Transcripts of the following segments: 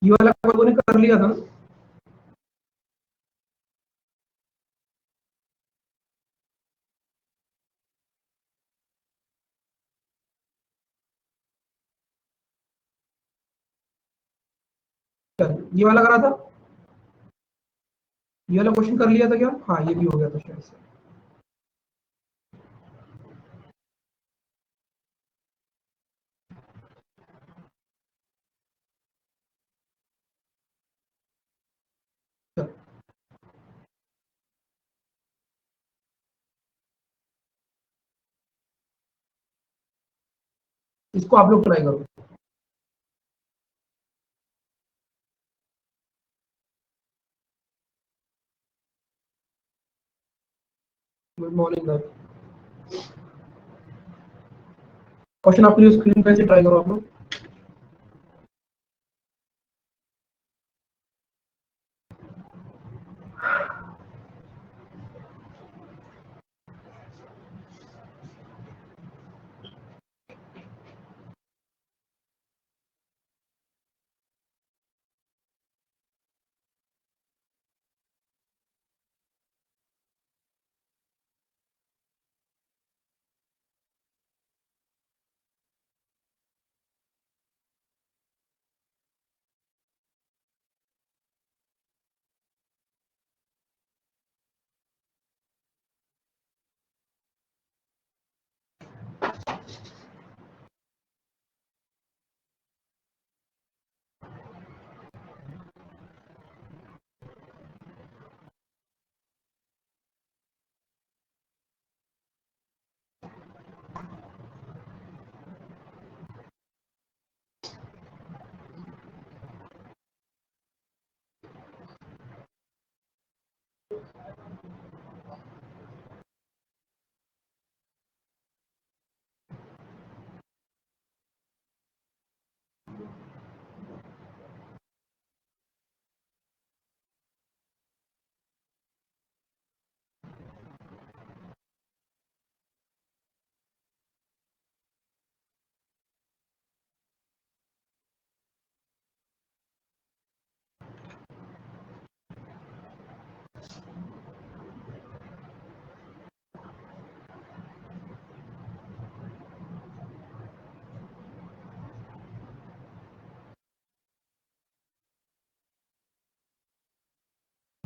ये वाला लोगों ने कर लिया था। ये वाला करा था, ये वाला क्वेश्चन कर लिया था क्या? हाँ ये भी हो गया था शायद से। इसको आप लोग ट्राई करो। Good morning sir. क्वेश्चन आपके लिए स्क्रीन पे से ट्राई करो आप लोग।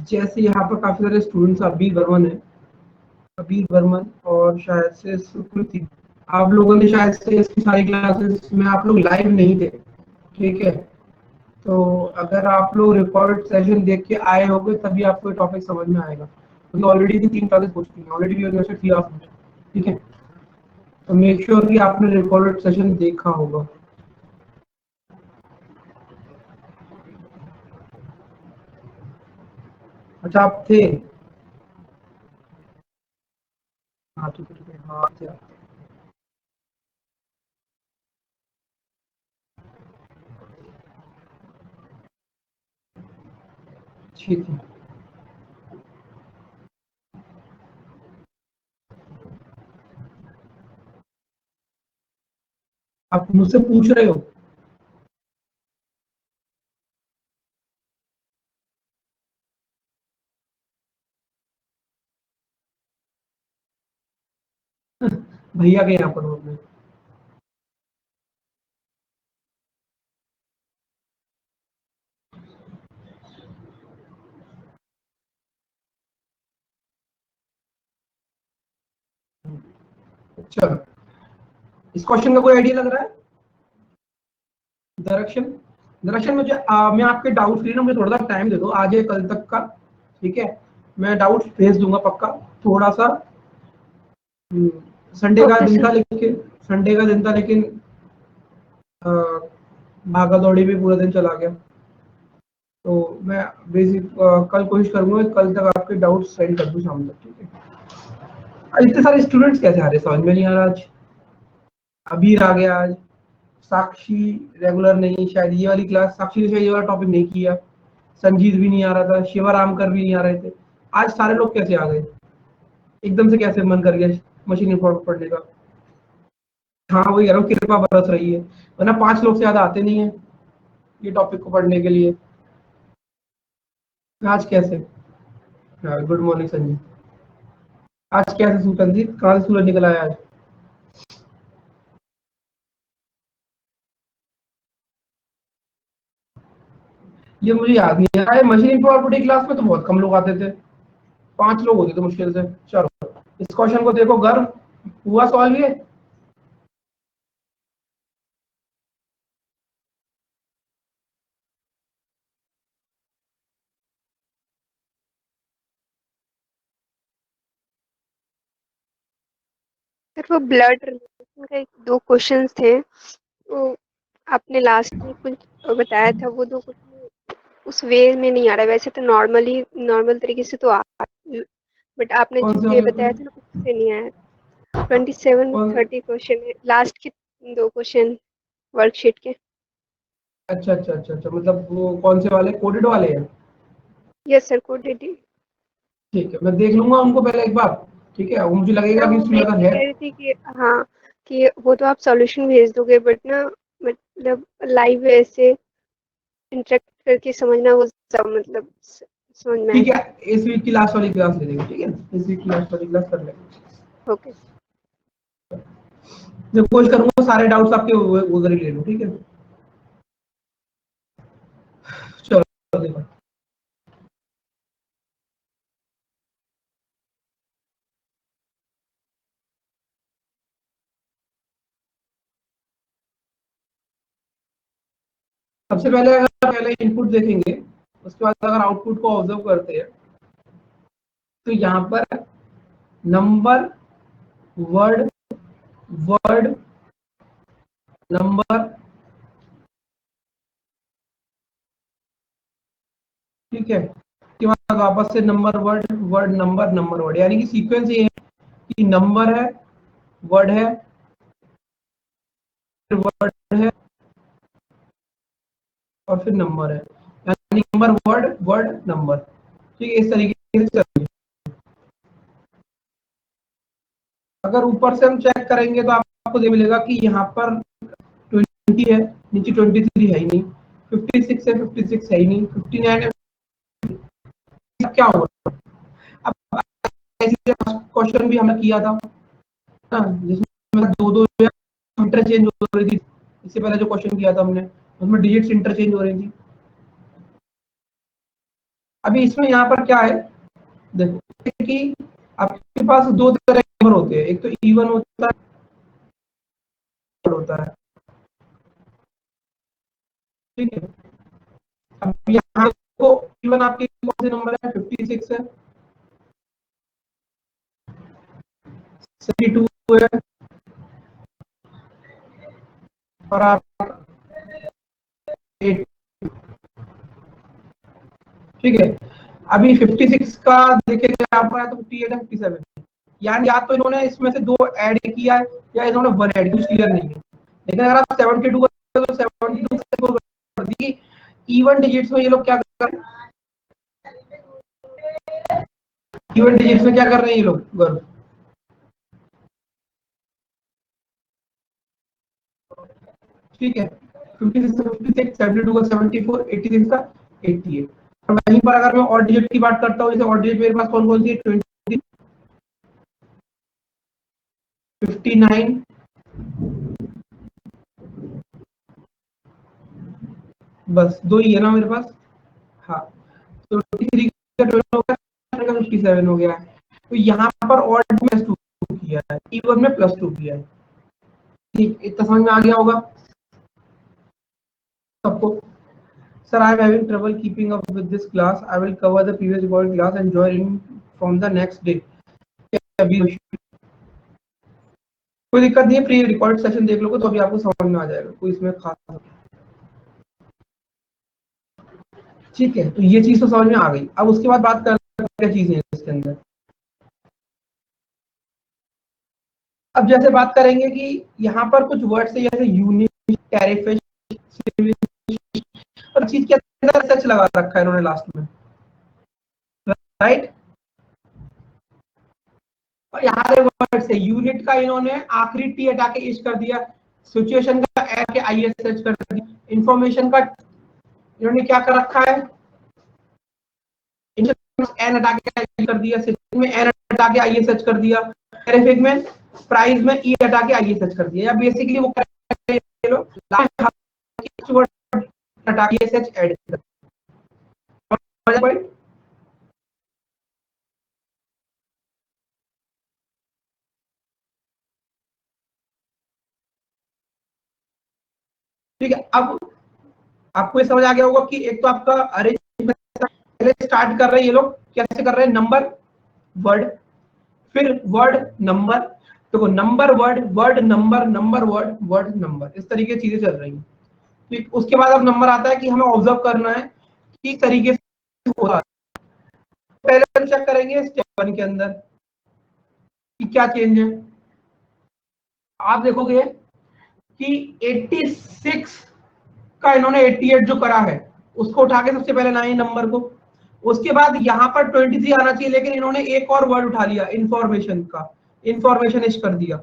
जैसे यहाँ पर काफी सारे स्टूडेंट्स, अबीर बर्मन है, अबीर बर्मन और शायद से सुकृति, आप लोगों ने शायद से इसकी सारी क्लासेस में आप लोग लाइव नहीं थे, ठीक है? तो अगर आप लोग रिकॉर्ड सेशन देख के आए होंगे तभी आपको टॉपिक समझ में आएगा, क्योंकि ऑलरेडी भी 3 क्लासेस हो चुकी हैं, ऑलरेडी भी थ्री ऑफ, ठीक है? तो मेक श्योर कि आपने रिकॉर्डेड सेशन देखा होगा। अच्छा आप थे? हाँ ठीक है ठीक है, हाँ थे आप। ठीक है। आप मुझसे पूछ रहे हो? भैया के यहाँ पर हूँ मैं। चलो, इस क्वेश्चन का कोई आइडिया लग रहा है? डायरेक्शन, डायरेक्शन मुझे मैं आपके डाउट फ्री ना, मुझे थोड़ा सा टाइम दे दो आज या कल तक का, ठीक है? मैं डाउट भेज दूंगा पक्का। थोड़ा सा संडे का दिन था लेकिन, संडे का दिन था लेकिन भागा दौड़ी में पूरा दिन चला गया। तो मैं बेसिक कल कोशिश करूंगा, कल तक आपके डाउट सेंड कर दूं शाम तक, ठीक है? इतने सारे स्टूडेंट्स कैसे आ रहे समझ में नहीं आ रहा आज। अबीर आ गया आज, साक्षी रेगुलर नहीं, शायद ये वाली क्लास साक्षी ने शायद ये वाला टॉपिक नहीं किया, संजीत भी नहीं आ रहा था, शिवरामकर भी नहीं आ रहे थे। आज सारे लोग कैसे आ गए एकदम से, कैसे मन कर गया मशीन रिपोर्ट पढ़ने का? हाँ वही कह रहा हूँ, कृपा बरस रही है, वरना 5 लोग से ज्यादा आते नहीं है। ये टॉपिक को पढ़ने के लिए। आज कैसे? Good morning Sanjeev. आज कैसे संजीव, कहाँ से सूरज निकल आया आज? ये मुझे याद नहीं है, मशीन इंप्रोप्रॉपर्टी क्लास में तो बहुत कम लोग आते थे, 5 लोग होते थे मुश्किल से। चलो इस क्वेश्चन को देखो, गर्व हुआ सॉल्व ये? सर वो ब्लड रिलेशन का एक 2 क्वेश्चंस थे, वो आपने लास्ट में कुछ बताया था, वो 2 क्वेश्चन उस वे में नहीं आ रहा। वैसे तो नॉर्मल तरीके से तो आ, बट आपने कौन जो से वे वाले बताया था ना उससे नहीं आया। 27 कौन? 30 क्वेश्चन है लास्ट के 2 क्वेश्चन वर्कशीट के। अच्छा अच्छा अच्छा अच्छा, मतलब वो कौन से वाले, कोडेड वाले हैं? यस सर, कोडेड ही। ठीक है, मैं देख लूंगा उनको पहले एक बार। ठीक है, वो मुझे सर लगेगा कि वो उसमें मैं अगर ये है। कह रही थी कि हाँ, कि वो तो आप सॉल्यूशन भेज दोगे, बट ना मतलब लाइव ऐसे इंटरेक्ट करके समझना वो सब मतलब समझ में ठीक आएगा। है, इस वीक की लास्ट वाली क्लास ले लेंगे, ठीक है, इस वीक की लास्ट वाली क्लास कर लेंगे। ओके। जब कोशिश करूंगा सारे डाउट्स आपके उधर ही ले लूं, ठीक है। चलो देखो, सबसे पहले अगर पहले इनपुट देखेंगे, उसके बाद अगर आउटपुट को ऑब्जर्व करते हैं, तो यहाँ पर नंबर, वर्ड, वर्ड, नंबर, ठीक है, उसके बाद वापस से number, word, word, number, number, word, यानी कि सीक्वेंस ये है कि नंबर है, वर्ड है, फिर वर्ड है, और फिर नंबर है, यानी नंबर, वर्ड, वर्ड, नंबर। ठीक है, इस तरीके से चलेंगे। अगर ऊपर से हम चेक करेंगे तो आपको ये मिलेगा कि यहाँ पर 20 है, नीचे 23 है ही नहीं, 56 है, 56 है ही नहीं, 59 है, क्या होगा? अब क्वेश्चन भी हमने किया था ना, जिसमें दो दो इंटरचेंज हो रही थी। इससे पहले जो क्वेश्चन किया था हमने, उसमें डिजिट्स इंटरचेंज हो रही थी। अभी इसमें यहाँ पर क्या है, देखो कि आपके पास 2 तरह के नंबर होते हैं, एक तो इवन होता है, ठीक है। अब यहाँ को इवन आपके कौन से नंबर है, 56 है, 72 है, और आप 8, ठीक है। अभी 56 का देखेंगे यहाँ पर, तो 58 है, 57, यानी या तो इन्होंने इसमें से 2 ऐड किया है या इन्होंने 1 ऐड, कुछ क्लियर नहीं है। लेकिन अगर आप 72 तो 72 कर दी, इवन डिजिट्स में ये लोग क्या कर रहे हैं, इवन डिजिट्स में क्या कर रहे हैं ये लोग, ठीक है। 56 से 56, 72 का 74, 86 का 88। और वहीं पर अगर मैं और डिजिट की बात करता हूँ, जैसे और डिजिट मेरे पास कौन कौन सी है, 20, 59, बस 2 ही है ना मेरे पास। हाँ, तो 23 का 12 हो गया, 57 हो गया। तो यहाँ पर और प्लस 2 किया है, इवन में प्लस 2 किया है। ठीक, इतना समझ में आ गया होगा सबको? Sir, I am having trouble keeping up with this class. I will cover the previous recorded class and join in from the next day. अभी कोई दिक्कत नहीं है, प्री रिकॉर्ड सेशन देख लोगे तो अभी आपको समझ में आ जाएगा, कोई इसमें खास। ठीक है, तो ये चीज तो समझ में आ गई। अब उसके बाद बात करते हैं क्या चीजें हैं इसके अंदर। अब जैसे बात करेंगे कि यहाँ पर कुछ वर्ड्स है, जैसे यूनिट, टैरिफ, और चीज के अंदर सच लगा रखा है इन्होंने लास्ट में, राइट। और यहाँ वर्ड से यूनिट का इन्होंने आखिरी टी हटा के इश कर दिया, सिचुएशन का आई एस एच कर दिया, इंफॉर्मेशन का इन्होंने क्या कर रखा है, एन हटा के कर दिया, सिस्टम में एन हटा के आईएसएच कर दिया, टेरिफिक में प्राइस में ई हटा के आईएसएच कर दिया, या बेसिकली वो ये लोग हटा के आईएसएच ऐड कर दिया। ठीक है, अब आपको ये समझ आ गया होगा कि एक तो आपका अरेंजमेंट पहले स्टार्ट कर रहे हैं ये लोग, कैसे कर रहे हैं, नंबर वर्ड, फिर वर्ड नंबर, तो number word, word number, number word, word number, इस तरीके की चीजें चल रही हैं। ठीक, उसके बाद अब नंबर आता है कि हमें ऑब्जर्व करना है कि इस तरीके से हो रहा है। पहले हम चेक करेंगे स्टेप 1 के अंदर कि क्या चेंज है। आप देखोगे कि 86 का इन्होंने 88 जो करा है उसको उठा के सबसे पहले लाए नंबर को, उसके बाद यहाँ पर 23 आना चाहिए, लेकिन इन्होंने एक और वर्ड उठा लिया इंफॉर्मेशन का, इंफॉर्मेशन इश कर दिया,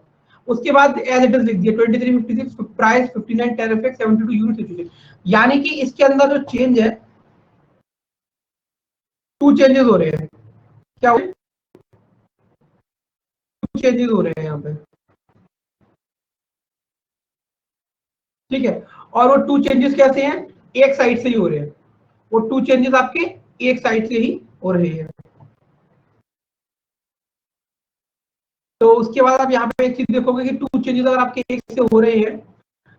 उसके बाद एज इट इज लिख दिया 23 56 प्राइस 59 टेरिफिक 72 यूनिट। यानी कि इसके अंदर जो चेंज है, 2 चेंजेस हो रहे हैं। क्या हो रहे हैं? 2 चेंजेस हो रहे हैं यहाँ पे, ठीक है, और वो 2 चेंजेस कैसे हैं, एक साइड से ही हो रहे हैं, वो 2 चेंजेस आपके एक साइड से ही हो रहे हैं। तो उसके बाद आप यहाँ पे एक चीज देखोगे कि 2 चेंजेस अगर आपके एक से हो रहे हैं,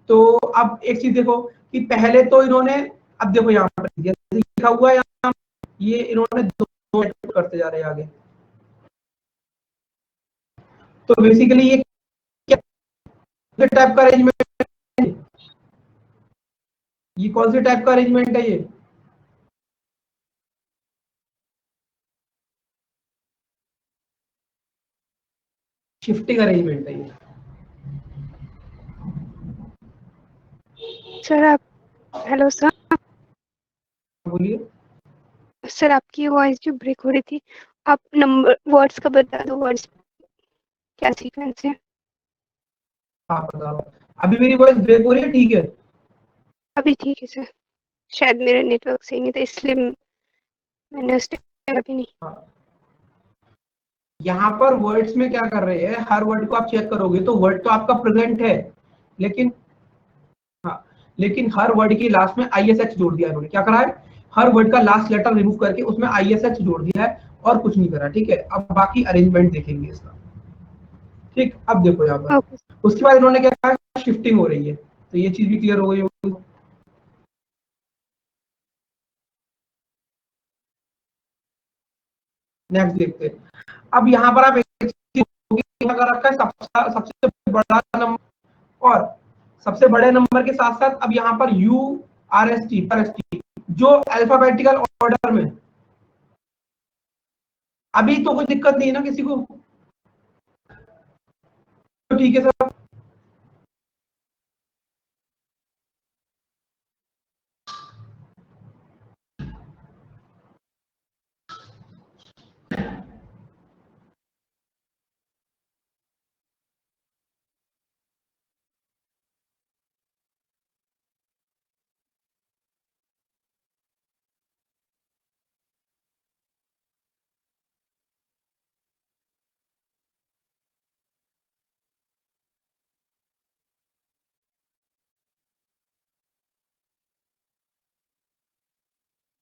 तो अब एक चीज देखो कि पहले तो इन्होंने, अब देखो यहाँ पर जैसे लिखा हुआ है यहाँ, ये इन्होंने 2 करते जा रहे हैं आगे। तो बेसिकली ये क्या टाइप का अरेंजमेंट है, ये कौन से टाइप का अरेंजमेंट है, ये शिफ्टिंग अरेंजमेंट है ये। सर आप, हेलो सर। बोलिए। सर आपकी वॉइस जो ब्रेक हो रही थी, आप नंबर वर्ड्स का बता दो, वर्ड्स क्या सीक्वेंस है। हाँ बताओ, अभी मेरी वॉइस ब्रेक हो रही है, ठीक है? अभी ठीक है सर, शायद मेरा नेटवर्क सही नहीं था इसलिए मैंने उस टाइम अभी नहीं। हाँ, यहाँ पर वर्ड्स में क्या कर रहे हैं, हर वर्ड को आप चेक करोगे तो वर्ड तो आपका प्रेजेंट है, लेकिन हाँ, लेकिन हर वर्ड के लास्ट में आईएसएच जोड़ दिया इन्होंने। क्या करा है, हर वर्ड का लास्ट लेटर रिमूव करके उसमें आईएसएच जोड़ दिया है, और कुछ नहीं करा। ठीक है, अब बाकी अरेंजमेंट देखेंगे इसका। ठीक, अब देखो यहाँ पर ओके। उसके बाद इन्होंने क्या कहा, शिफ्टिंग हो रही है, तो ये चीज भी क्लियर हो गई होगी। नेक्स्ट देखते हैं। अब यहाँ पर आप एक चीज अगर रखा है सबसे बड़ा नंबर, और सबसे बड़े नंबर के साथ साथ अब यहाँ पर यू आर एस टी पर एस टी, जो अल्फाबेटिकल ऑर्डर में। अभी तो कोई दिक्कत नहीं है ना किसी को, तो ठीक है सर।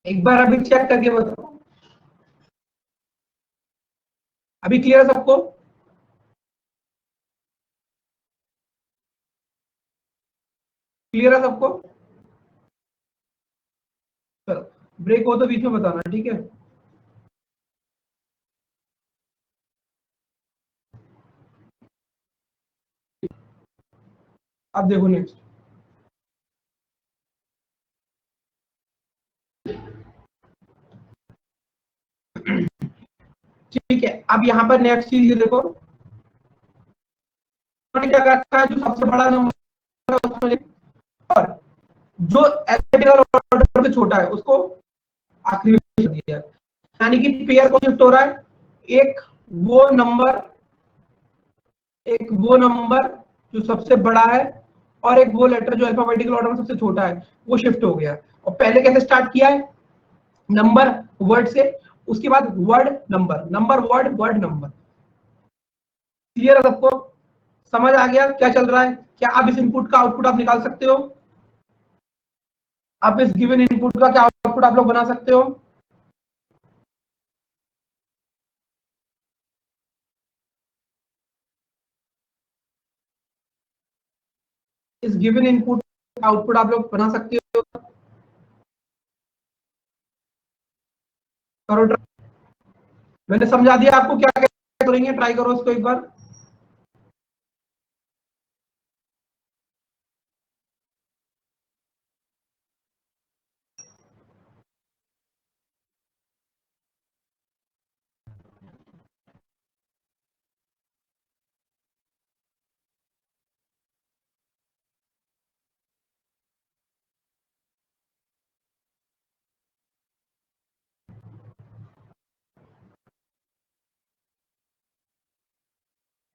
एक बार अभी चेक करके बताओ, अभी क्लियर है सबको? क्लियर है सबको? चलो, ब्रेक हो तो बीच में बताना, ठीक है? अब देखो नेक्स्ट। ठीक है, अब यहाँ पर नेक्स्ट चीज ये देखो, क्या करता है, जो सबसे बड़ा नंबर है उसमें लिख, और जो अल्फाबेटिकल ऑर्डर से छोटा है उसको आखिरी में कर दिया है। यानी कि पेयर को शिफ्ट हो रहा है, एक वो नंबर, एक वो नंबर जो सबसे बड़ा है और एक वो लेटर जो अल्फाबेटिकल ऑर्डर में सबसे छोटा है वो शिफ्ट हो गया। और पहले कैसे स्टार्ट किया है, नंबर वर्ड से, उसके बाद word number, number word word number. Clear है सबको, समझ आ गया क्या चल रहा है? क्या आप इस इनपुट का आउटपुट आप निकाल सकते हो? आप इस गिवन इनपुट का क्या आउटपुट आप लोग बना सकते हो? इस गिवन इनपुट का आउटपुट आप लोग बना सकते हो? करो ट्राई। मैंने समझा दिया आपको क्या क्या करेंगे, ट्राई करो इसको एक बार।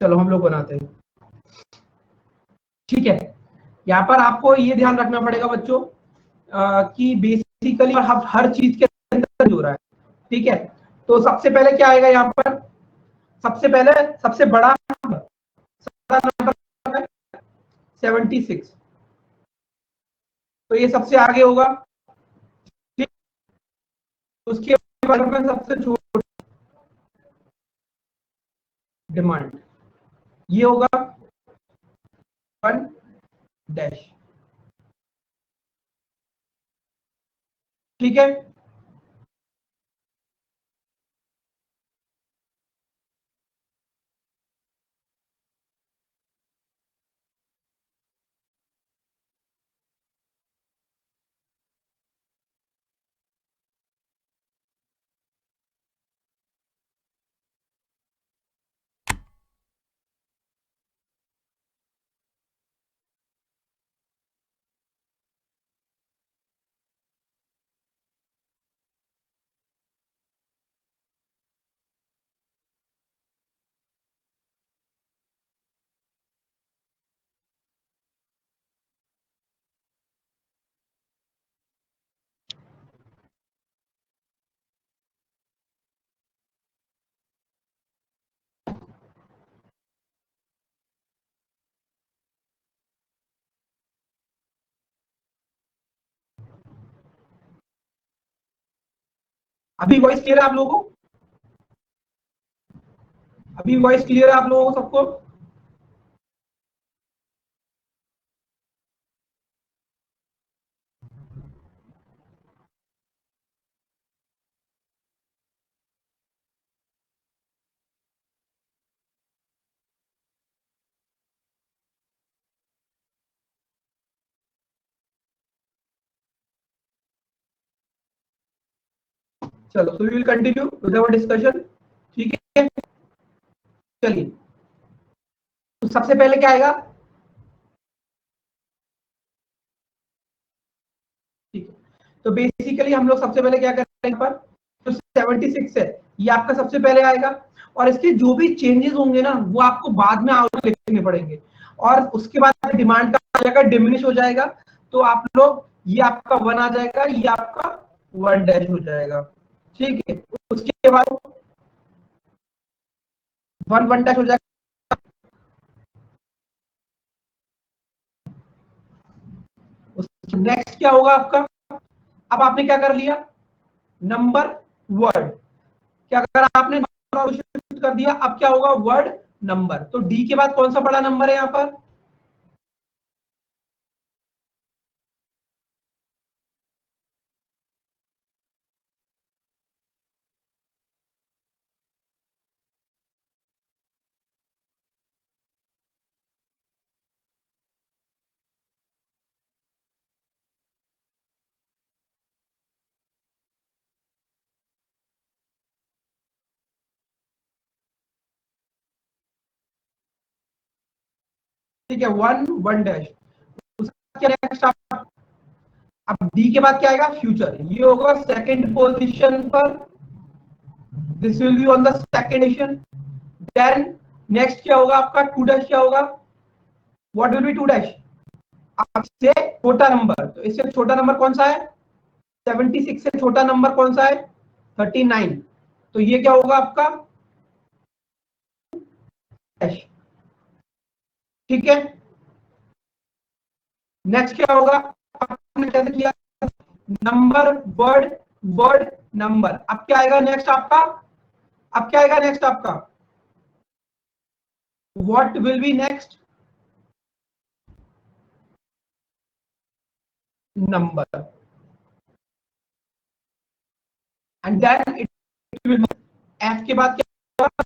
चलो हम लोग बनाते हैं, ठीक है। यहाँ पर आपको ये ध्यान रखना पड़ेगा बच्चों कि बेसिकली हर चीज के अंदर हो रहा है, ठीक है। तो सबसे पहले क्या आएगा यहाँ पर, सबसे पहले सबसे बड़ा नंबर 76, तो ये सबसे आगे होगा, ठीक। उसके बाद में सबसे छोटा डिमांड ये होगा 1 डैश, ठीक है। अभी वॉइस क्लियर है आप लोगों को? अभी वॉइस क्लियर है आप लोगों को सबको? चलो so we will continue with our discussion, ठीक है। चलिए, तो सबसे पहले क्या आएगा, ठीक है। तो बेसिकली हम लोग सबसे पहले क्या करेंगे पर, तो 76 है ये आपका सबसे पहले आएगा, और इसके जो भी चेंजेस होंगे ना वो आपको बाद में आउट लिखने पड़ेंगे, और उसके बाद डिमांड का आ जाएगा, डिमिनिश हो जाएगा, तो आप लोग ये आपका 1 आ जाएगा, ये आपका 1 डैश हो जाएगा, ठीक है। उसके बाद 1 डैश हो जाएगा, नेक्स्ट क्या होगा आपका, अब आपने क्या कर लिया, नंबर वर्ड, क्या अगर आपने शिफ्ट कर दिया, अब क्या होगा, वर्ड नंबर। तो डी के बाद कौन सा बड़ा नंबर है यहाँ पर, ठीक है, 1 डैश। उसका क्या नेक्स्ट, अब डी के बाद क्या आएगा, फ्यूचर, ये होगा सेकंड पोजीशन पर, this will be on the second position. Then next क्या होगा आपका, 2 डैश क्या होगा, व्हाट विल बी 2 डैश, आपसे छोटा नंबर, तो इससे छोटा नंबर कौन सा है? 76 से छोटा नंबर कौन सा है? 39। तो ये क्या होगा आपका? डैश। ठीक है, नेक्स्ट क्या होगा? आपने कैसे किया? Number word word number. अब क्या आएगा नेक्स्ट आपका? अब क्या आएगा नेक्स्ट आपका? What will be next? Number. And then it will, F के बाद क्या होगा?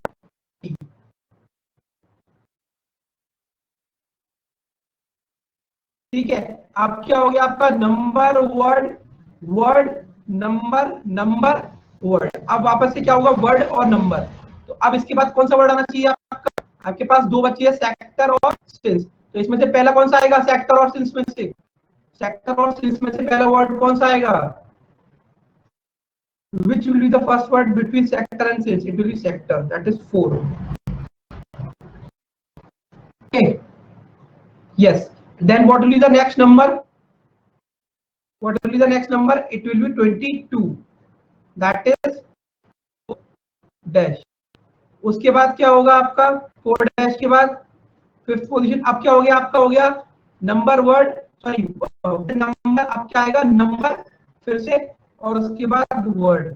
ठीक है, अब क्या हो गया आपका? Number word word number number word. अब वापस से क्या होगा? वर्ड और नंबर। तो अब इसके बाद कौन सा वर्ड आना चाहिए आपका? आपके पास दो बचे हैं, सेक्टर और सिंस। तो इसमें से पहला कौन सा आएगा? सेक्टर और सिंस में से? सेक्टर और सिंस में से पहला वर्ड कौन सा आएगा? Which will be the first word between sector and since? It will be sector. That is 4. Okay. Yes. Then what will be the next number? What will be the next number? It will be 22. That is dash. उसके बाद क्या होगा आपका? 4 dash के बाद fifth position. अब क्या हो गया आपका? हो गया नंबर वर्ड, सॉरी नंबर। अब क्या आएगा? नंबर फिर से, और उसके बाद वर्ड,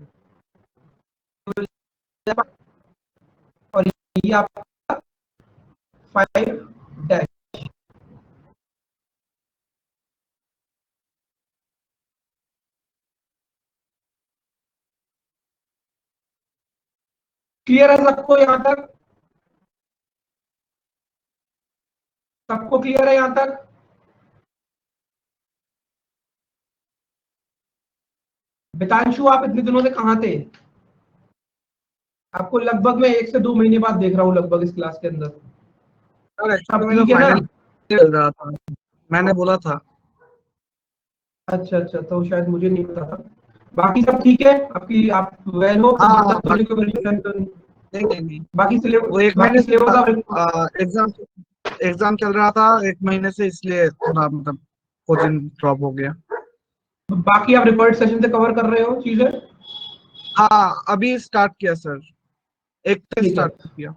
और ये आपका 5 डैश। क्लियर है सबको यहां तक? सबको क्लियर है यहां तक? बितांशु, आप इतने दिनों से कहां थे? आपको लगभग मैं 1 से 2 महीने बाद देख रहा हूँ लगभग इस क्लास के अंदर। सब ठीक है ना? चल रहा था, मैंने बोला था। अच्छा अच्छा, तो शायद मुझे नहीं पता था। बाकी सब ठीक है आपकी? आप वेल हो? हाँ, नहीं, बाकी सिलेबस, वो 1 महीने से सिलेबस एग्जाम चल रहा था 1 महीने से, इसलिए थोड़ा मतलब कोचिंग ड्रॉप हो गया। बाकी आप रिकॉर्ड सेशन से कवर कर रहे हो चीजें? हाँ, अभी स्टार्ट किया सर, एक से ठीक है, स्टार्ट किया।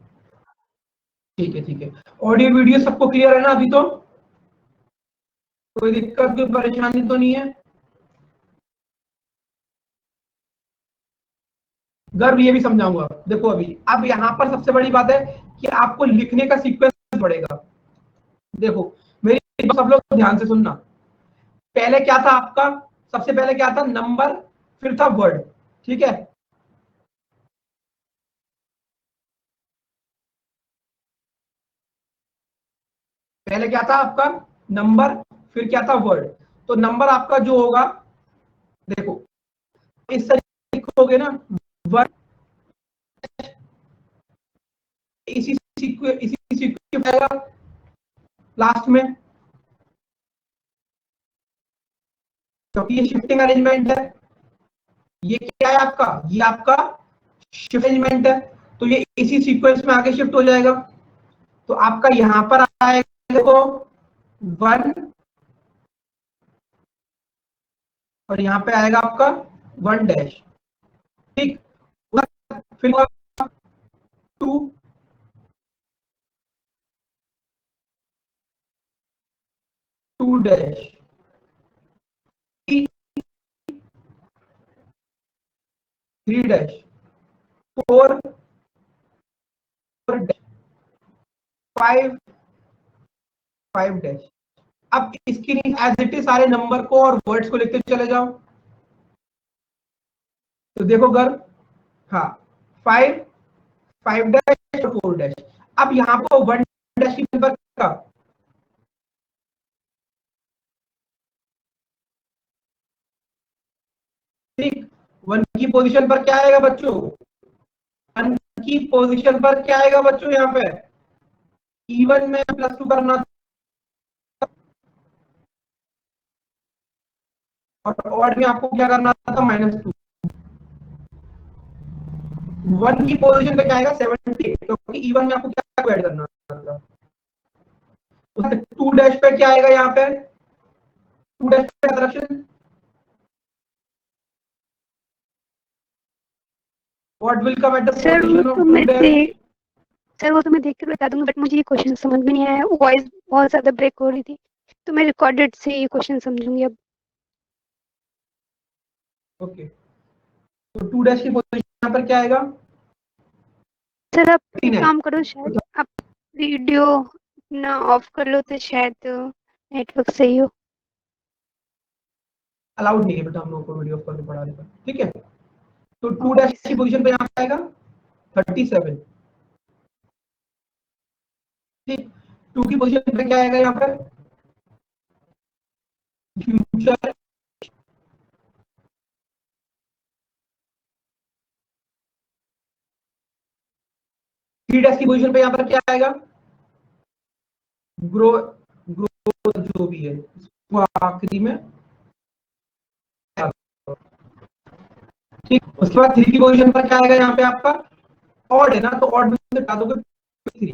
ठीक है, ठीक है। ऑडियो वीडियो सबको क्लियर है ना अभी? तो कोई दिक्कत, कोई परेशानी तो नहीं है? गर्व ये भी समझाऊंगा। देखो अभी, अब यहाँ पर सबसे बड़ी बात है कि आपको लिखने का सीक्वेंस पड़ेगा। देखो मेरी सब लोग ध्यान से सुनना। पहले क्या था आपका? सबसे पहले क्या था? नंबर, फिर था वर्ड। ठीक है, पहले क्या था आपका? नंबर, फिर क्या था? वर्ड। तो नंबर आपका जो होगा, देखो इस तरीके लिखोगे ना, वर्ड, इसी सीक्वेंस आएगा लास्ट में, क्योंकि ये शिफ्टिंग अरेंजमेंट है। ये क्या है आपका? ये आपका शिफ्ट अरेंजमेंट है, तो ये इसी सीक्वेंस में आगे शिफ्ट हो जाएगा। तो आपका यहां पर आएगा देखो 1, और यहां पे आएगा आपका 1 डैश। ठीक, फिर 2, 2 डैश, 3 डैश, 4, 4 डैश, 5, 5 डैश। अब इसकी एज इट इज सारे नंबर को और वर्ड्स को लिखते चले जाओ। तो देखो गर्ल, हाँ 5, 5 डैश और 4 डैश। अब यहाँ पर 1 डैश की नंबर का, ठीक, 1 की पोजीशन पर क्या आएगा बच्चों? 1 की पोजीशन पर क्या आएगा बच्चों? यहाँ पे इवन में +2 करना था, और ऑड में आपको क्या करना था? -2। 1 की पोजीशन पे क्या आएगा? 70, क्योंकि इवन में आपको क्या ऐड करना था। 2 डैश पे क्या आएगा? यहाँ पे टू डैश पे direction, what will come at the sir वो पोजीशन तो ऑफ टू मैं डैश? सर वो तो मैं देख कर बता दूंगी, बट मुझे ये क्वेश्चन समझ में नहीं आया, वॉइस बहुत ज्यादा ब्रेक हो रही थी, तो मैं रिकॉर्डेड से ये क्वेश्चन समझूंगी अब। ओके, तो टू डैश की पोजीशन यहाँ पर क्या आएगा? सर आप एक 13 है। काम करो, शायद आप वीडियो अपना ऑफ कर लो तो शायद नेटवर्क सही हो। अलाउड नहीं है बेटा हम लोगों को वीडियो करके पढ़ाने का, ठीक है? तो टू ओके डैश की सर। पोजीशन पे यहाँ पे आएगा 37, ठीक। टू की पोजीशन पे क्या आएगा यहाँ पर? फ्यूचर। थ्री डैश की पोजीशन पे यहाँ पर क्या आएगा? ग्रो, ग्रो जो भी है वो आखिरी में, ठीक। उसके बाद थ्री की पोजीशन पर क्या आएगा यहाँ पे आपका? ऑड है ना, तो ऑड में से हटा दोगे थ्री।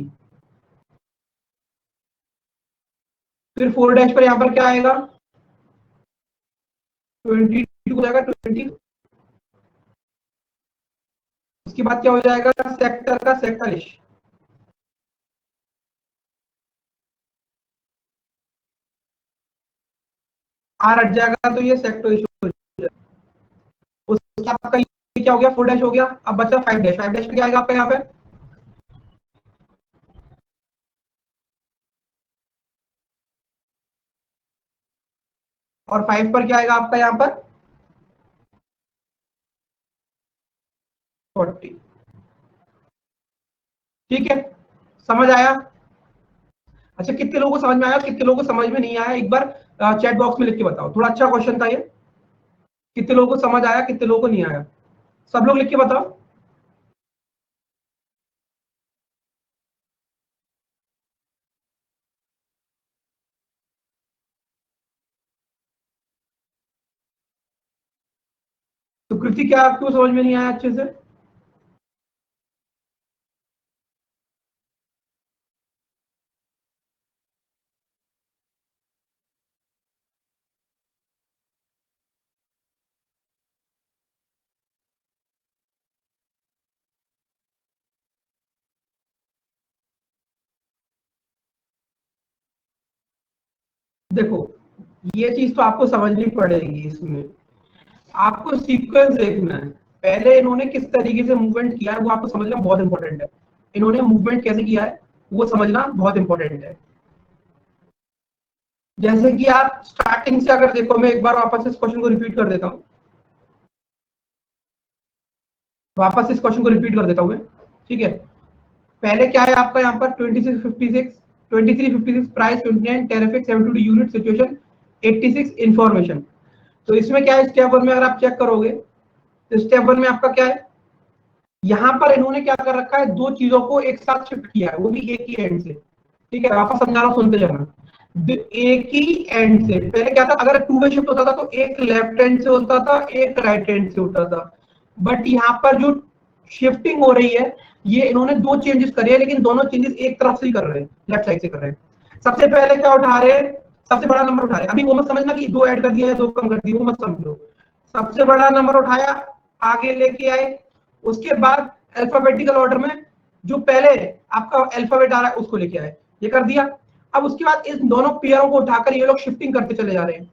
फिर फोर डैश पर यहाँ पर क्या आएगा? 22 हो जाएगा 20। उसके बाद क्या हो जाएगा? सेक्टर का सेक्टरिश। आर हट जाएगा तो ये सेक्टरिश हो जाएगा। उसके आपका ये क्या हो गया? फोर डैश हो गया। अब बचा फाइव डैश। फाइव डैश पे क्या आएगा आपका यहाँ पे? और फाइव पर क्या आएगा आपका यहाँ पर? 40। ठीक है, समझ आया? अच्छा, कितने लोगों को समझ में आया, कितने लोगों को समझ में नहीं आया, एक बार चैट बॉक्स में लिख के बताओ। थोड़ा अच्छा क्वेश्चन था ये। कितने लोगों को समझ आया, कितने लोगों को नहीं आया? सब लोग लिख के बताओ। तो कृति क्या आपको समझ में नहीं आया अच्छे से? देखो, ये चीज तो आपको समझनी पड़ेगी। इसमें आपको सीक्वेंस देखना है। पहले इन्होंने किस तरीके से मूवमेंट किया है वो आपको समझना बहुत इंपॉर्टेंट है। इन्होंने मूवमेंट कैसे किया है वो समझना बहुत इंपॉर्टेंट है। जैसे कि आप स्टार्टिंग से अगर देखो, मैं एक बार वापस इस क्वेश्चन को रिपीट कर देता हूँ। वापस इस क्वेश्चन को रिपीट कर देता हूँ मैं, ठीक है? पहले क्या है आपका यहाँ पर? 2656, 2356 price, 29 terrific, 72 unit situation, 86 information. तो इसमें क्या है, स्टेप वन में अगर आप चेक करोगे तो स्टेप वन में आपका क्या है? यहाँ पर इन्होंने क्या कर रखा है? दो चीजों को एक साथ शिफ्ट किया है, वो भी एक ही एंड से। ठीक है, वापस समझा रहा हूँ, सुनते जाना। एक ही एंड से। पहले क्या था, अगर टू वे शिफ्ट होता था तो एक लेफ्ट हैंड से होता था, एक राइट हैंड से होता था। बट यहाँ पर जो शिफ्टिंग हो रही है, ये इन्होंने दो चेंजेस करे हैं, लेकिन दोनों चेंजेस एक तरफ से ही कर रहे हैं, लेफ्ट साइड से कर रहे हैं। सबसे पहले क्या उठा रहे हैं? सबसे बड़ा नंबर उठा रहे हैं। अभी वो मत समझना कि दो ऐड कर दिया है दो कम कर दिया, वो मत समझो। सबसे बड़ा नंबर उठाया, आगे लेके आए। उसके बाद अल्फाबेटिकल ऑर्डर में जो पहले आपका अल्फाबेट आ रहा है उसको लेके आए, ये कर दिया। अब उसके बाद इस दोनों पेयरों को उठाकर ये लोग शिफ्टिंग करते चले जा रहे हैं।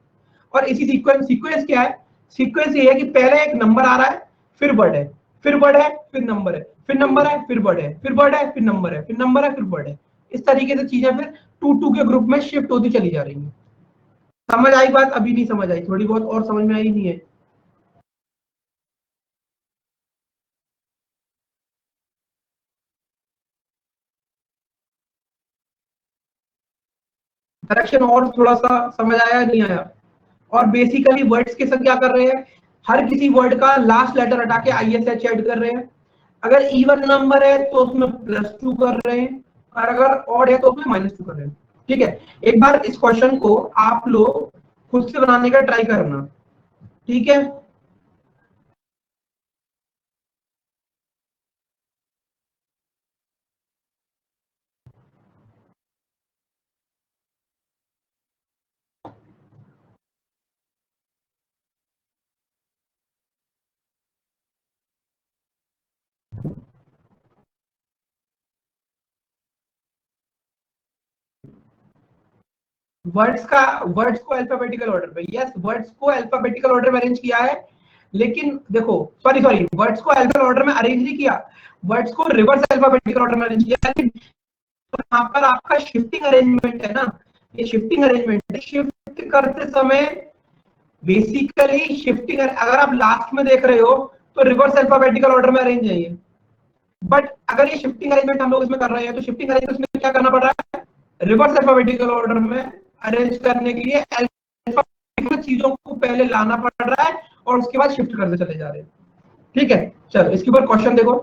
और इसी सीक्वेंस क्या है? सीक्वेंस ये है कि पहले एक नंबर आ रहा है, फिर वर्ड है, फिर वर्ड है, फिर नंबर है, फिर नंबर है, फिर वर्ड है, फिर वर्ड है, फिर नंबर है, फिर नंबर है, फिर वर्ड है। इस तरीके से चीजें फिर टू टू के ग्रुप में शिफ्ट होती चली जा रही है। समझ आई बात? अभी नहीं समझ आई? थोड़ी बहुत और समझ में आई नहीं है? डायरेक्शन और थोड़ा सा समझ आया नहीं आया? और बेसिकली वर्ड्स के साथ क्या कर रहे हैं? हर किसी वर्ड का लास्ट लेटर हटा के ISH ऐड कर रहे हैं। अगर इवन नंबर है तो उसमें +2 कर रहे हैं, और अगर ऑड है तो उसमें -2 कर रहे हैं। ठीक है, एक बार इस क्वेश्चन को आप लोग खुद से बनाने का ट्राई करना, ठीक है? वर्ड्स को अल्फाबेटिकल ऑर्डर में, यस वर्ड्स को अल्फाबेटिकल ऑर्डर में अरेंज किया है, लेकिन देखो सॉरी वर्ड्स को अल्फाबेटिकल ऑर्डर में अरेंज नहीं किया, वर्ड्स को रिवर्स अल्फाबेटिकल ऑर्डर में अरेंज किया। यहाँ पर आपका शिफ्टिंग अरेंजमेंट है ना, ये शिफ्टिंग अरेंजमेंट है, शिफ्ट करते समय बेसिकली शिफ्टिंग, अगर आप लास्ट में देख रहे हो तो रिवर्स अल्फाबेटिकल ऑर्डर में अरेंज है ये, बट अगर ये शिफ्टिंग अरेंजमेंट हम लोग इसमें कर रहे हैं तो शिफ्टिंग अरेंजमेंट में क्या करना पड़ रहा है, रिवर्स अल्फाबेटिकल ऑर्डर में अरेंज करने के लिए अल्फाबेटिकल चीजों को पहले लाना पड़ रहा है और उसके बाद शिफ्ट करते चले जा रहे हैं। ठीक है, चलो इसके ऊपर क्वेश्चन देखो,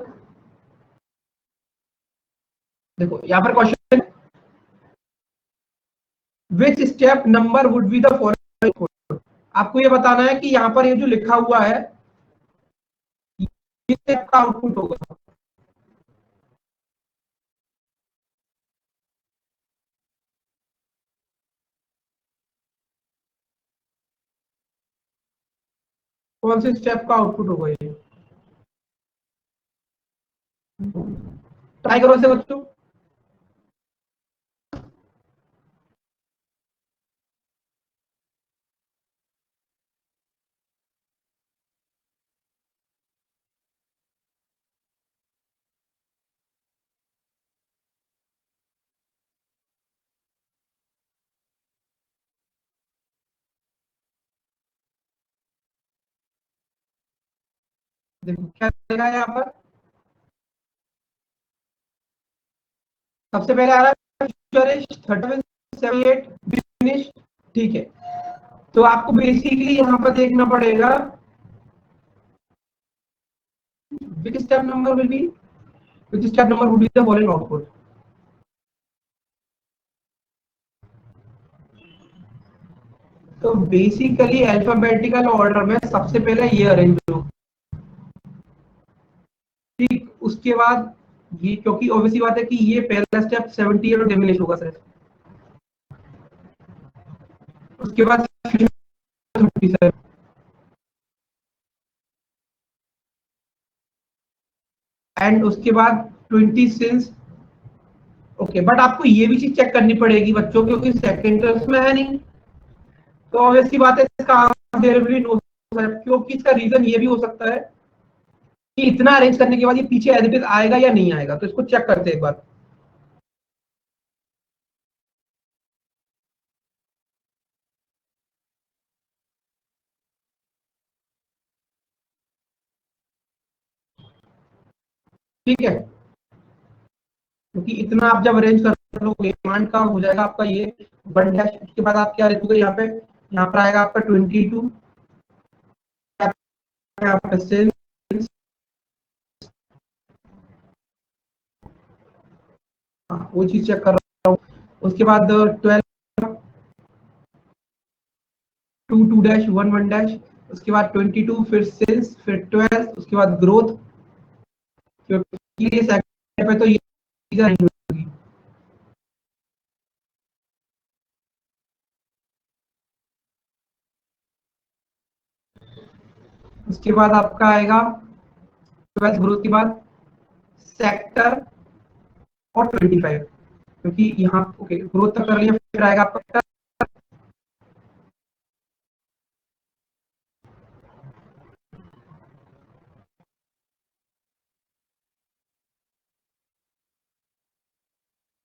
देखो यहाँ पर question, which step number would be the following. आपको ये बताना है कि यहाँ पर ये जो लिखा हुआ है ये स्टेप का आउटपुट होगा। कौन से स्टेप का आउटपुट होगा ये, ट्राई करो से बच्चों। देखो क्या देगा यहाँ पर, सबसे पहले आ रहा है 3778 फिनिश। ठीक है, तो आपको बेसिकली यहाँ पर देखना पड़ेगा which step number will be, which step number would be the following output। तो बेसिकली अल्फाबेटिकल ऑर्डर में सबसे पहले ये अरेंज हो, ठीक, उसके बाद ये, क्योंकि ऑब्वियसली बात है कि ये पहला स्टेप 78 डिमिनिश होगा सर, उसके बाद 37 एंड उसके बाद 20 सिंस। ओके, बट आपको ये भी चीज चेक करनी पड़ेगी बच्चों, क्योंकि सेकंड में है नहीं, तो ऑब्वियसली बात है इसका आंसर भी नो, क्योंकि इसका रीजन ये भी हो सकता है कि इतना अरेंज करने के बाद ये पीछे एज इट इज आएगा या नहीं आएगा, तो इसको चेक करते हैं एक बार। ठीक है, क्योंकि इतना आप जब अरेंज कर लोगे कमांड का हो जाएगा आपका ये 1 डैश, उसके बाद आप क्या लिखोगे यहाँ पे, यहाँ पर आएगा आपका 22, यहाँ पे सेंस, वो चीज चेक कर रहा हूँ, उसके बाद 12 2 2 डैश 1 1 डैश, उसके बाद 22 फिर सेंस फिर 12, उसके बाद ग्रोथ, क्योंकि ये सेकंड पे तो ये चीजें नहीं होगी। उसके बाद आपका आएगा 12 ग्रोथ के बाद सेक्टर और 25, क्योंकि यहाँ ओके ग्रोथ तक कर लिया, फिर आएगा आपका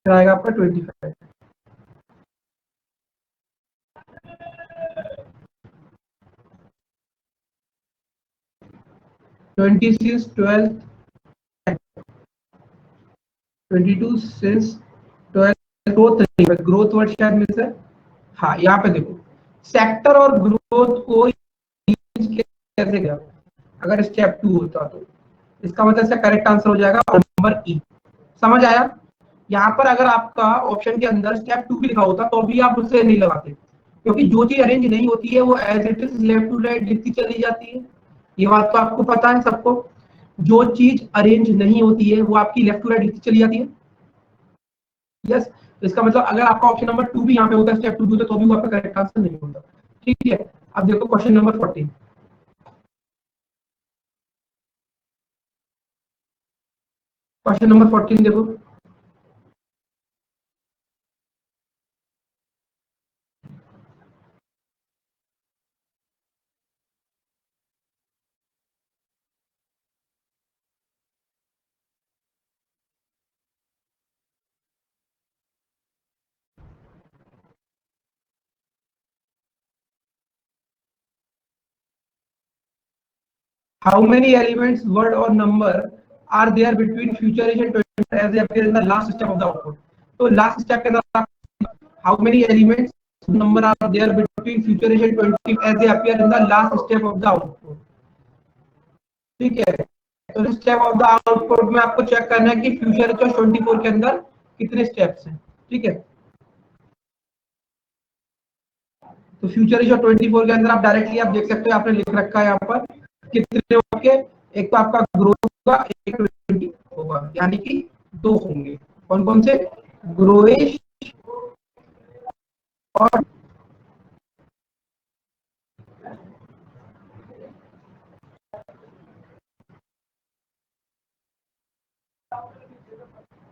फिर आएगा आपका 25, 26 12 22 सिंस 12 ग्रोथ नहीं, ग्रोथ वर्ड शायद मिस है। हाँ यहाँ पे देखो सेक्टर और ग्रोथ को कैसे गया, अगर स्टेप 2 होता तो इसका मतलब इसका करेक्ट आंसर हो जाएगा नंबर ई। समझ आया, यहाँ पर अगर आपका ऑप्शन के अंदर स्टेप 2 भी लिखा होता तो भी आप उससे नहीं लगाते, क्योंकि जो चीज अरेंज नहीं होती है वो as it is left to right लिखती चली जाती है, ये बात तो आपको पता है सबको, जो चीज अरेंज नहीं होती है वो आपकी लेफ्ट टू राइट लिखती चली जाती है। यस, तो इसका मतलब अगर आपका ऑप्शन नंबर 2 भी यहाँ पे होता, स्टेप 2 होता तो भी वो आपका करेक्ट आंसर नहीं होता। ठीक है, अब देखो क्वेश्चन नंबर 14, क्वेश्चन नंबर 14 देखो, How many elements, word or number are there between future age and 20 as they appear in the last step of the output? तो last step के अंदर how many elements, number are there between future age and 20 as they appear in the last step of the output? ठीक है, तो step of the output में आपको check करना है कि फ्यूचर एज और 24 के अंदर कितने स्टेप्स हैं. ठीक है, तो फ्यूचर एज और 24 के अंदर आप डायरेक्टली आप देख सकते हो, आपने लिख रखा है यहाँ पर कितने होंगे. एक तो आपका ग्रोथ होगा, एक 20 होगा, यानी कि 2 होंगे. कौन कौन से? ग्रोइश और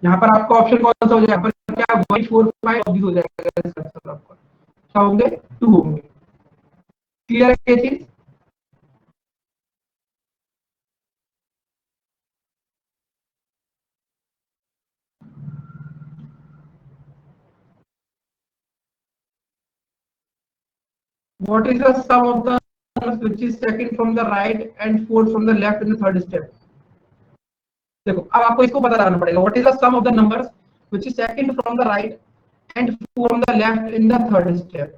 यहाँ पर आपका ऑप्शन कौन सा हो जाएगा? क्या 1 4 5 हो जाएगा आपका. क्या होंगे? 2 होंगे. क्लियर है ये चीज? What is the sum of the numbers which is second from the right and fourth from the left in the third step? देखो, अब आपको इसको पता लगाना पड़ेगा. What is the sum of the numbers which is second from the right and fourth from the left in the third step?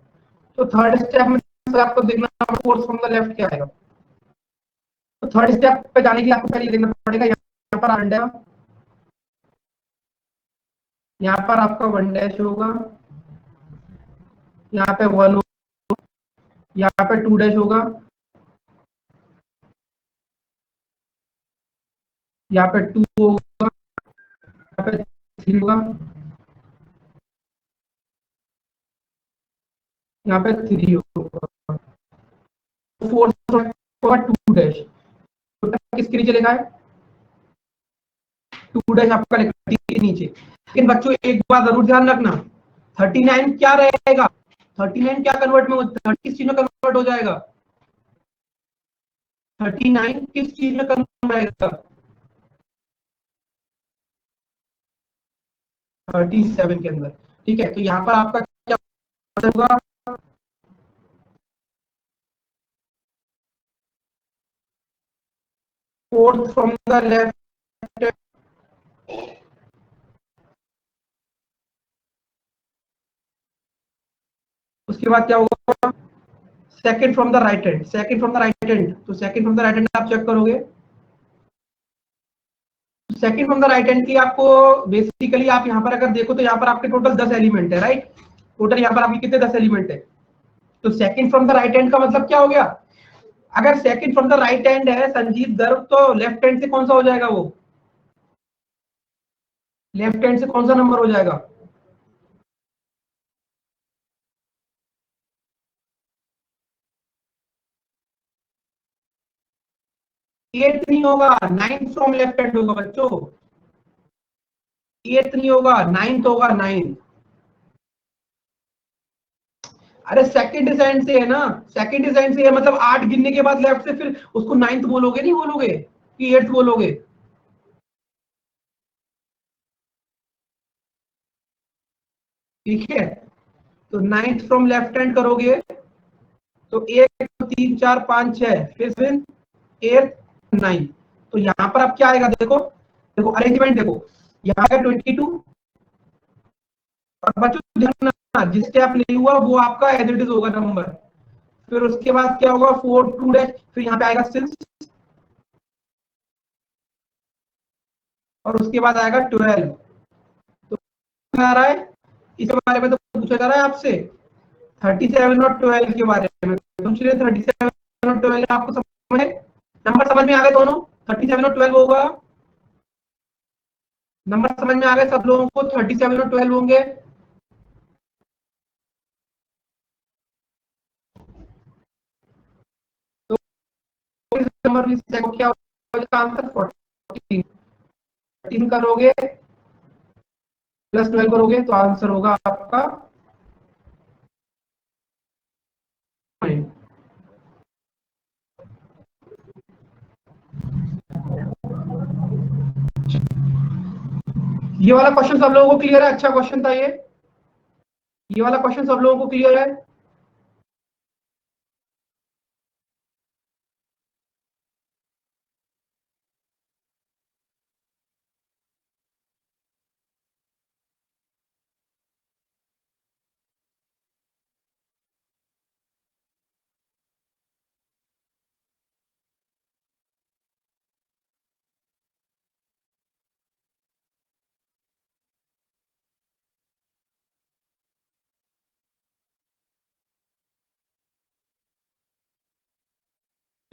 तो third step में आपको देखना है फोर्थ फ्रॉम द लेफ्ट क्या आएगा. तो थर्ड स्टेप पे जाने के लिए आपको पहले देखना पड़ेगा. यहाँ पर अंडा, यहाँ पर आपका 1 डैश होगा, यहाँ पे 1, यहाँ पे 2 डैश होगा, यहाँ पे 2 होगा, यहाँ पे 3 होगा, यहाँ पे 3 होगा, 4 होगा 2 डैश. किसके नीचे लिखा है? 2 डैश आपका लिखा है नीचे. लेकिन बच्चों एक बात जरूर ध्यान रखना, 39 क्या रहेगा? 39 क्या कन्वर्ट में 30 किस चीज में कन्वर्ट हो जाएगा? 39 किस चीज में कन्वर्ट हो जाएगा? 37 के अंदर. ठीक है, तो यहाँ पर आपका क्या होगा? फोर्थ फ्रॉम द लेफ्ट, उसके बाद क्या होगा? Second from the right hand. Second from the right hand, तो second from the right hand आप चेक करोगे. Second from the right hand की आपको बेसिकली आप यहाँ पर अगर देखो तो यहाँ पर आपके टोटल 10 एलिमेंट है. राइट, टोटल यहाँ पर आपके कितने? 10 एलिमेंट है. तो second from the right hand का मतलब क्या हो गया? अगर second from the right hand है संजीत गर्भ, तो लेफ्ट हैंड से कौन सा हो जाएगा? वो लेफ्ट हैंड से कौन सा नंबर हो जाएगा? एट नहीं होगा, 9 फ्रॉम लेफ्ट हैंड होगा बच्चों. 8 नहीं होगा, 9 होगा. 9. अरे सेकंड डिजाइन से है ना, सेकंड डिजाइन से है मतलब 8 गिनने के बाद लेफ्ट से फिर उसको 9th बोलोगे, नहीं बोलोगे कि 8th बोलोगे. ठीक है, तो 9th फ्रॉम लेफ्ट हैंड करोगे तो 1 3 4 5 6 फिर 8 9. तो यहाँ पर अब क्या आएगा? देखो देखो अरेंजमेंट देखो, यहाँ आएगा 22. और बच्चों ध्यान रखना, जिस स्टेप नहीं हुआ वो आपका एज इट इज होगा नंबर. फिर उसके बाद क्या होगा? 4 2 डैश, फिर यहाँ पे आएगा 6 और उसके बाद आएगा 12. तो आ रहा है इस बारे में तो पूछा जा रहा है आपसे 37 और 12 के बारे में. तो चलिए 37 और 12 आपको समझ में, नंबर समझ में आ गए दोनों? 37 और 12 होगा, नंबर समझ में आ गए सब लोगों को? 37 और 12 होंगे. तो नंबर क्या होगा आंसर? 14. 14 करोगे प्लस 12 करोगे तो आंसर होगा आपका 9. ये वाला क्वेश्चन सब लोगों को क्लियर है? अच्छा क्वेश्चन था ये वाला क्वेश्चन सब लोगों को क्लियर है?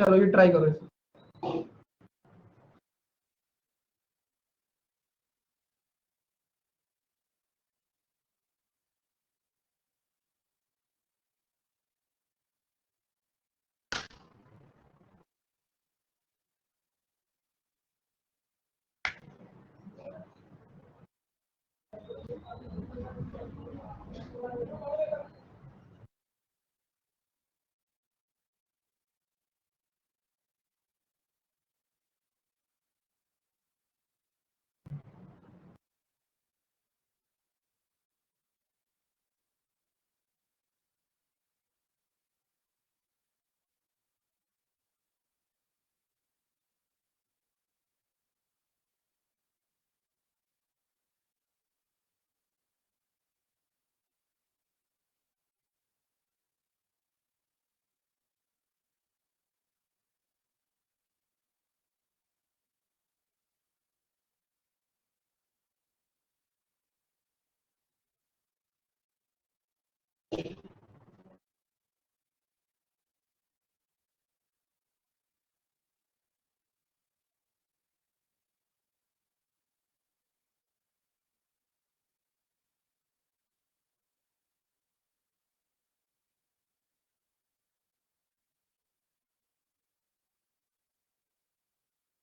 चलो ये ट्राई करो इसे।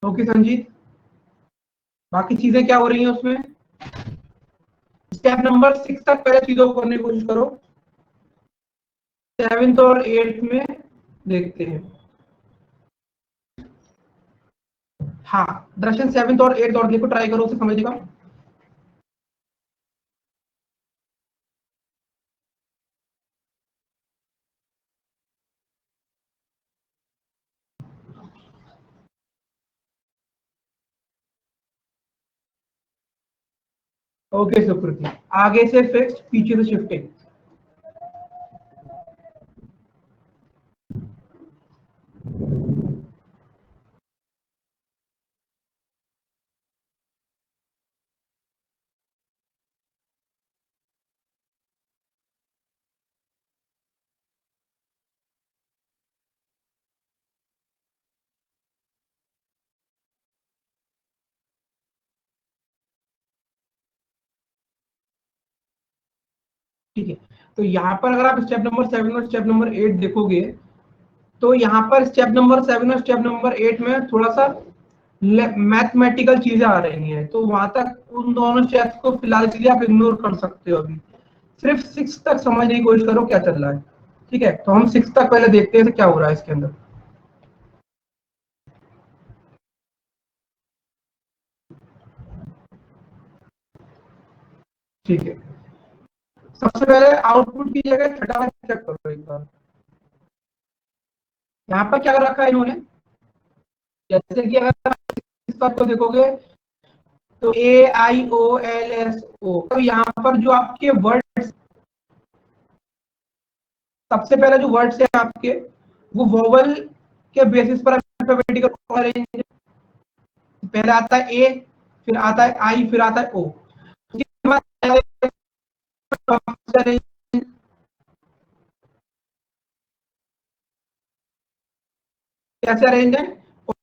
ओके संजीत, बाकी चीजें क्या हो रही हैं उसमें? स्टेप नंबर 6 तक पहले चीजों को करने की कोशिश करो, 7th और 8th में देखते हैं। हाँ दर्शन 7th और 8th और देखो, ट्राई करो उसे समझने का। ओके सुकृति, आगे से फिक्स्ड, पीछे से शिफ्टिंग। ठीक है, तो यहाँ पर अगर आप स्टेप नंबर 7 और स्टेप नंबर 8 देखोगे तो यहाँ पर स्टेप नंबर 7 और स्टेप नंबर 8 में थोड़ा सा मैथमेटिकल चीजें आ रही हैं, तो वहां तक उन दोनों स्टेप्स को फिलहाल के लिए आप इग्नोर कर सकते हो। अभी सिर्फ 6 तक समझने की कोशिश करो क्या चल रहा है। ठीक है, तो हम 6 तक पहले देखते हैं क्या हो रहा है इसके अंदर। ठीक है, सबसे पहले आउटपुट की जगह छठा चेक करो एक बार। यहाँ पर क्या कर रखा है इन्होंने, जैसे कि अगर इस बात को देखोगे तो AIOLSO, तो यहाँ पर जो आपके वर्ड, सबसे पहले जो वर्ड्स है आपके वो वोवल के बेसिस पर अल्फाबेटिकल अरेंज। पहले आता है ए, फिर आता है आई, फिर आता है ओ। कैसे अरेंज है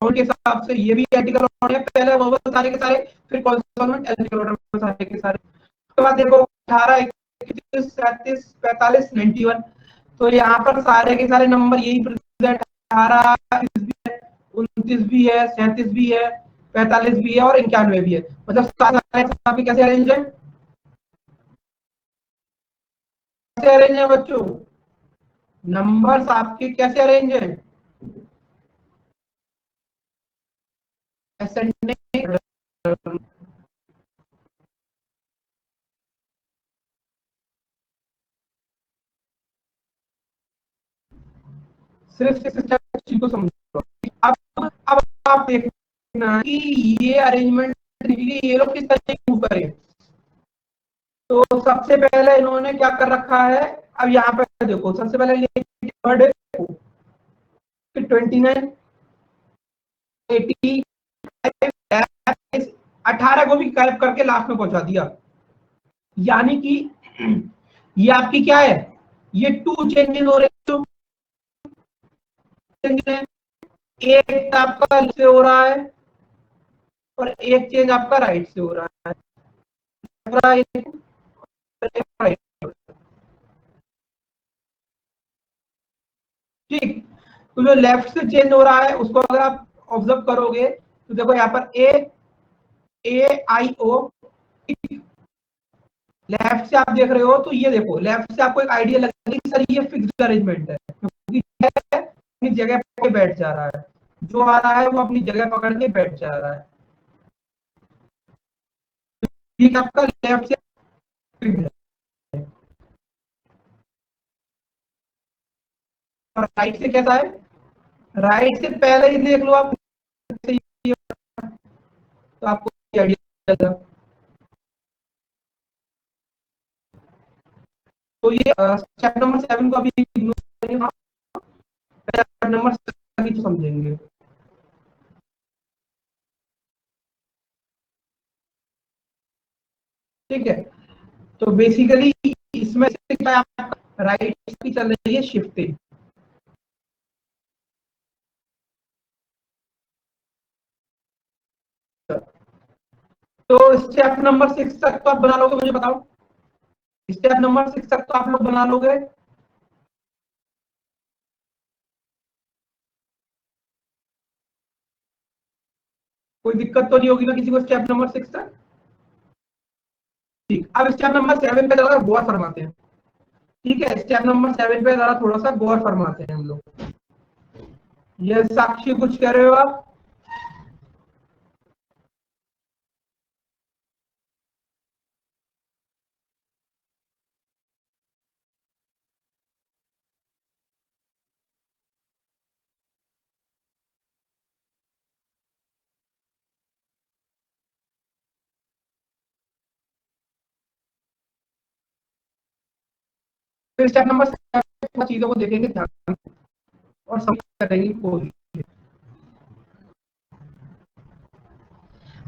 और के हिसाब से ये भी एल्फाबेटिकल ऑर्डर है, पहले वोवल सारे के सारे, फिर कॉन्सोनेंट एल्फाबेटिकल ऑर्डर में सारे के सारे। उसके बाद देखो 18, 21, 37, 45, 91, तो यहाँ पर सारे के सारे नंबर यही प्रेजेंट, 18 भी है, 29 भी है, 37 भी है, 45 भी है और 91 भी है। मतलब सारे कैसे अरेंज है, कैसे अरेंज है बच्चों, नंबर्स आपके कैसे अरेंज है, असेंडिंग। सिर्फ चीज को समझो। अब आप देखना कि ये अरेंजमेंट ये लोग किस तरीके से मूव करें। तो सबसे पहले इन्होंने क्या कर रखा है, अब यहाँ पे देखो सबसे पहले वर्ड है 29, 80, 18 को भी गायब करके लास्ट में पहुंचा दिया। यानी कि ये आपकी क्या है, ये 2 चेंजेस हो रहे हैं। एक आपका लेफ्ट से हो रहा है और एक चेंज आपका राइट से हो रहा है। ठीक, तो जो लेफ्ट से चेंज हो रहा है उसको अगर आप ऑब्जर्व करोगे तो देखो यहाँ पर ए आई ओ, लेफ्ट से आप देख रहे हो तो ये देखो लेफ्ट से आपको एक आइडिया लगेगा कि सर ये फिक्स्ड अरेंजमेंट है, क्योंकि अपनी जगह पे बैठ जा रहा है, जो आ रहा है वो अपनी जगह पकड़ के बैठ जा रहा है। ठीक, आपका लेफ्ट से फिक्स्ड है और राइट से कैसा है, राइट से पहले ही देख लो आप, तो आपको आइडिया लगेगा। तो ये स्टेप नंबर 7 को अभी इग्नोर करेंगे, हम स्टेप नंबर 7 की समझेंगे। ठीक है, तो बेसिकली इसमें से क्या राइट की चल रही है शिफ्टिंग। तो स्टेप नंबर 6 तक तो आप बना लोगे, मुझे बताओ स्टेप नंबर 6 तक तो आप लोग बना लोगे। कोई दिक्कत तो नहीं होगी ना किसी को स्टेप नंबर 6 तक। ठीक, अब स्टेप नंबर 7 पे जरा गौर फरमाते हैं। ठीक है, स्टेप नंबर 7 पे जरा थोड़ा सा गौर फरमाते हैं हम लोग। ये साक्षी कुछ कह रहे हो आप? फिर स्टेप नंबर 7 चीजों को देखेंगे ध्यान से और समझ करेंगे कोशिश।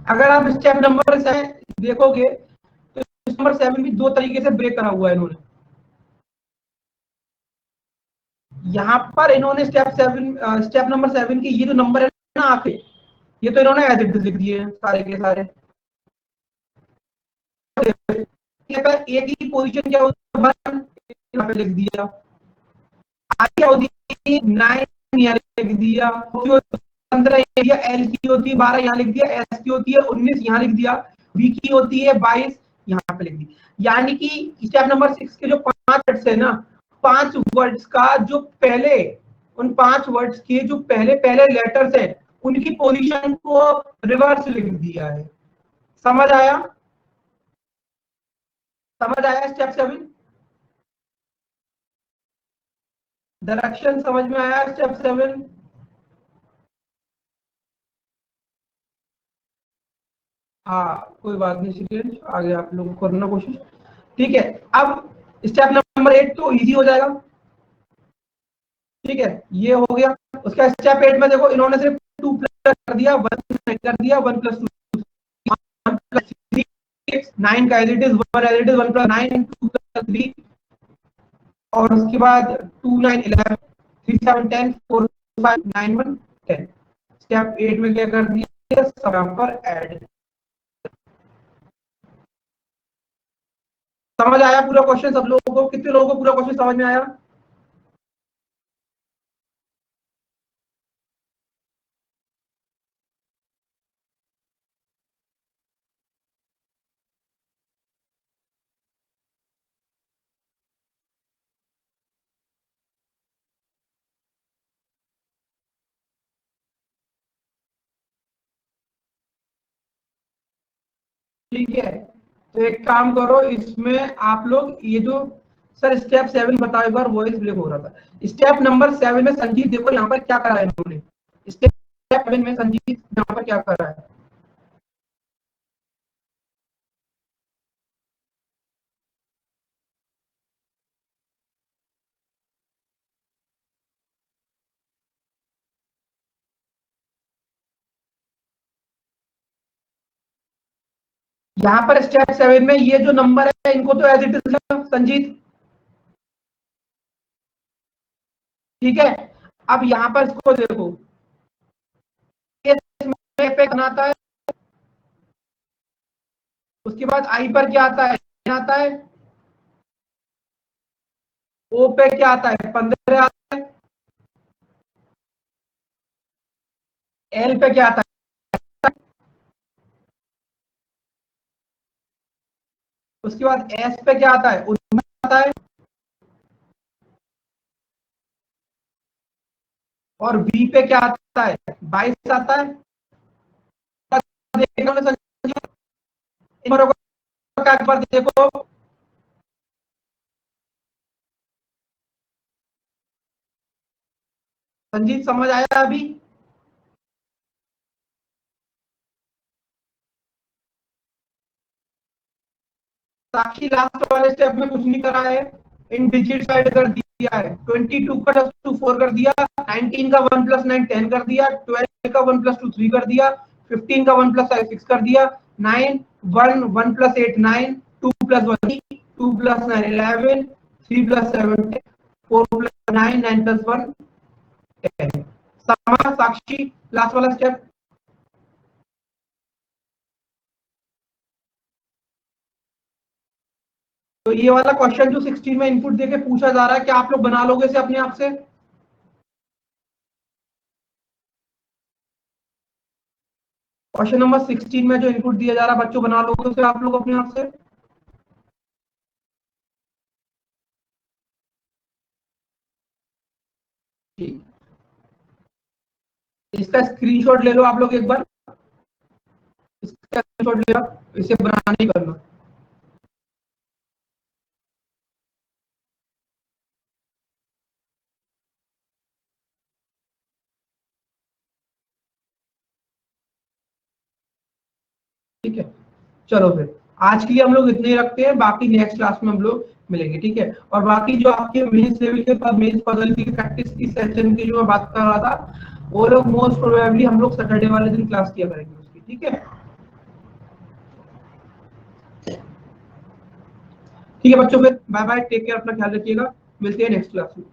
अगर आप स्टेप नंबर 7 देखोगे तो नंबर 7 भी दो तरीके से ब्रेक करा हुआ है इन्होंने। यहाँ पर इन्होंने स्टेप नंबर 7 की ये जो नंबर है ना आखिर, ये तो इन्होंने एज इट इज लिख दिए हैं सारे के सारे। एक ही पोजीशन क्या होती है, यहाँ पे लिख दिया, आगे क्या होती है 9 यहाँ लिख दिया, 15 एल की होती है 12 यहाँ लिख दिया, एस की होती है 19 यहाँ लिख दिया, बी की होती है 22 यहाँ पे लिख दी। यानी कि स्टेप नंबर 6 के जो 5 वर्ड्स है ना, 5 वर्ड्स का जो पहले, उन 5 वर्ड्स के जो पहले पहले लेटर्स हैं उनकी पोजीशन को रिवर्स लिख दिया है। समझ आया? समझ आया स्टेप 7? डायरेक्शन समझ में आया स्टेप 7? हाँ कोई बात नहीं श्रीलेश, आगे आप लोग करना कोशिश। ठीक है, अब स्टेप नंबर 8 तो इजी हो जाएगा। ठीक है, ये हो गया। उसका स्टेप 8 में देखो इन्होंने सिर्फ 2 प्लस कर दिया, 1 कर दिया, 1 प्लस 2 1 प्लस 3 9 का as it is, 1 as it is, 1 plus 9 2 plus 3 और उसके बाद 2 9 11 3 7 10 4 5 9 1 10। स्टेप 8 में क्या कर दिया, सब यहाँ पर ऐड। समझ आया पूरा क्वेश्चन सब लोगों को? कितने लोगों को पूरा क्वेश्चन समझ में आया? ठीक है, तो एक काम करो इसमें आप लोग ये जो सर स्टेप 7 बताओ एक बार, वॉइस ब्रेक हो रहा था। स्टेप नंबर 7 में संजीत देखो यहाँ पर क्या करा है इन्होंने, स्टेप 7 में संजीत यहाँ पर क्या कर रहा है। यहाँ पर स्टेप 7 में ये जो नंबर है इनको तो एज इट इज संजीत। ठीक है, अब यहाँ पर इसको देखो, पे कौन आता है, उसके बाद आई पर क्या आता है, आता है, ओ पे क्या आता है, 15 आता है, एल पे क्या आता है, उसके बाद एस पे क्या आता है, 19 आता है, और बी पे क्या आता है, 22 आता है। देखो एक बार देखो, संजीत समझ आया अभी? साक्षी लास्ट वाले स्टेप में कुछ नहीं करा है, इन डिजिट ऐड कर दिया है, 22 का 4 कर दिया, 19 का 1 + 9 10 कर दिया, 12 का 1 + 2 3 कर दिया, 15 का 1 + 5 6 कर दिया, 9 1 1 + 8 9, 2 + 1 2 + 9 11, 3 + 7 10, 4 + 9 9 + 1 10। समझ साक्षी लास्ट वाला स्टेप? तो ये वाला क्वेश्चन जो 16 में इनपुट देके पूछा जा रहा है, क्या आप लोग बना लोगे इसे अपने आप से? क्वेश्चन नंबर 16 में जो इनपुट दिया जा रहा है, बच्चों बना लोगे उसे आप लोग अपने आप से? ठीक, इसका स्क्रीनशॉट ले लो आप लोग एक बार, इसका स्क्रीनशॉट ले लो, इसे बनाना नहीं करना। ठीक है, चलो फिर आज के लिए हम लोग इतने ही रखते हैं, बाकी नेक्स्ट क्लास में हम लोग मिलेंगे, ठीक है। और बाकी जो आपके मेंस लेवल के बाद मेंस पजल की प्रैक्टिस की सेशन की जो मैं बात कर रहा था, वो लोग मोस्ट प्रोबेबली हम लोग सैटरडे वाले दिन क्लास किया करेंगे उसकी, ठीक है। ठीक है बच्चों, फिर बाय बाय, टेक केयर, अपना ख्याल रखिएगा, मिलते हैं नेक्स्ट क्लास में।